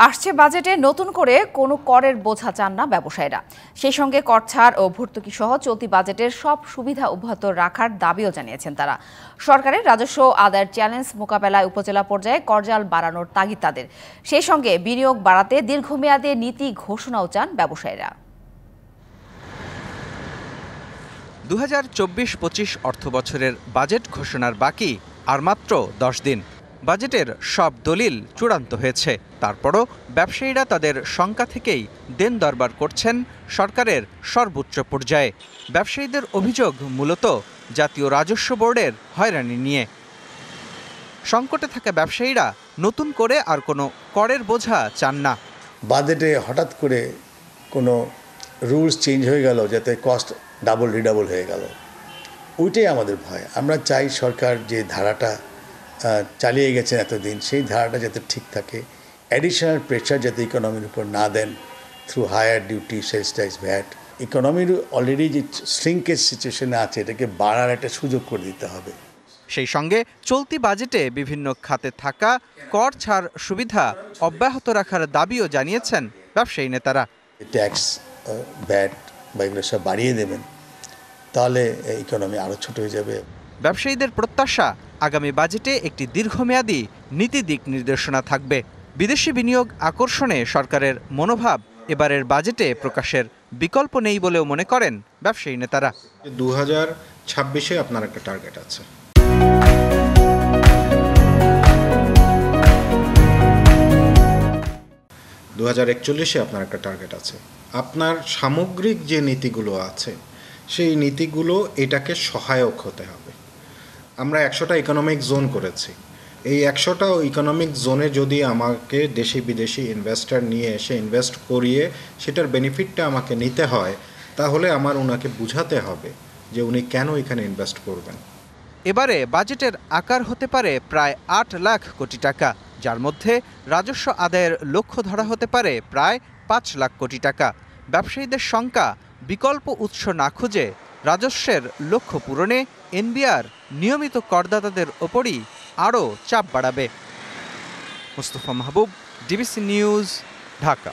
আসছে বাজেটে নতুন করে কোনো করের বোঝা চান না ব্যবসায়ীরা। সেই সঙ্গে কর ছাড় ও ভর্তুকি সহ চলতি বাজেটের সব সুবিধা অব্যাহত রাখার দাবিও জানিয়েছেন তারা। সরকারের রাজস্ব আদায়ের চ্যালেঞ্জ মোকাবেলায় উপজেলা পর্যায়ে করজাল বাড়ানোর তাগিদ তাদের। সেই সঙ্গে বিনিয়োগ বাড়াতে দীর্ঘমেয়াদে নীতি ঘোষণাও চান ব্যবসায়ীরা। 2024-25 অর্থবছরের বাজেট ঘোষণার বাকি আর মাত্র 10 দিন। বাজেটের সব দলিল চূড়ান্ত হয়েছে, তারপরও ব্যবসায়ীরা তাদের শঙ্কা থেকেই দেন দরবার করছেন সরকারের সর্বোচ্চ পর্যায়ে। ব্যবসায়ীদের অভিযোগ মূলত জাতীয় রাজস্ব বোর্ডের হয়রানি নিয়ে। সংকটে থাকা ব্যবসায়ীরা নতুন করে আর কোনো করের বোঝা চান না। বাজেটে হঠাৎ করে কোনো রুলস চেঞ্জ হয়ে গেল যাতে কস্ট ডাবল রিডাবল হয়ে গেল, ওইটাই আমাদের ভয়। আমরা চাই সরকার যে ধারাটা চালিয়ে গেছেন এতদিন, সেই ধারাটা যাতে ঠিক থাকে। অ্যাডিশনাল প্রেশার যাতে ইকোনমির উপর না দেন through higher duty, sales tax, VAT. ইকোনমির অলরেডি যে শ্রিঙ্কেজ সিচুয়েশনে আছে, এটাকে বাড়ার একটা সুযোগ করে দিতে হবে। সেই সঙ্গে চলতি বাজেটে বিভিন্ন খাতে থাকা কর ছাড় সুবিধা অব্যাহত রাখার দাবিও জানিয়েছেন ব্যবসায়ী নেতারা। ট্যাক্স, ভ্যাট বা এগুলো সব বাড়িয়ে দেবেন, তাহলে ইকোনমি আরও ছোট হয়ে যাবে। ব্যবসায়ীদের প্রত্যাশা, আগামী বাজেটে একটি দীর্ঘমেয়াদী নীতি দিক নির্দেশনা থাকবে। বিদেশি বিনিয়োগ আকর্ষণে সরকারের মনোভাব এবারের বাজেটে প্রকাশের বিকল্প নেই বলেও মনে করেন ব্যবসায়ী নেতারা। 2026-এ আপনার একটা টার্গেট আছে, আপনার একটা টার্গেট আছে। আপনার সামগ্রিক যে নীতিগুলো আছে, সেই নীতিগুলো এটাকে সহায়ক হতে হবে। আমরা 100টা ইকোনমিক জোন করেছি। এই 100টা ইকোনমিক জোনে যদি আমাকে দেশি বিদেশি ইনভেস্টর নিয়ে এসে ইনভেস্ট করিয়ে সেটার বেনিফিটটা আমাকে নিতে হয়, তাহলে আমার ওনাকে বুঝাতে হবে যে উনি কেন এখানে ইনভেস্ট করবেন। এবারে বাজেটের আকার হতে পারে প্রায় 8 লাখ কোটি টাকা, যার মধ্যে রাজস্ব আদায়ের লক্ষ্য ধরা হতে পারে প্রায় 5 লাখ কোটি টাকা। ব্যবসায়ীদের শঙ্কা, বিকল্প উৎস না খুঁজে রাজস্বের লক্ষ্য পূরণে এনবিআর নিয়মিত করদাতাদের ওপরই আরও চাপ বাড়াবে। মুস্তফা মাহবুব, ডিবিসি নিউজ, ঢাকা।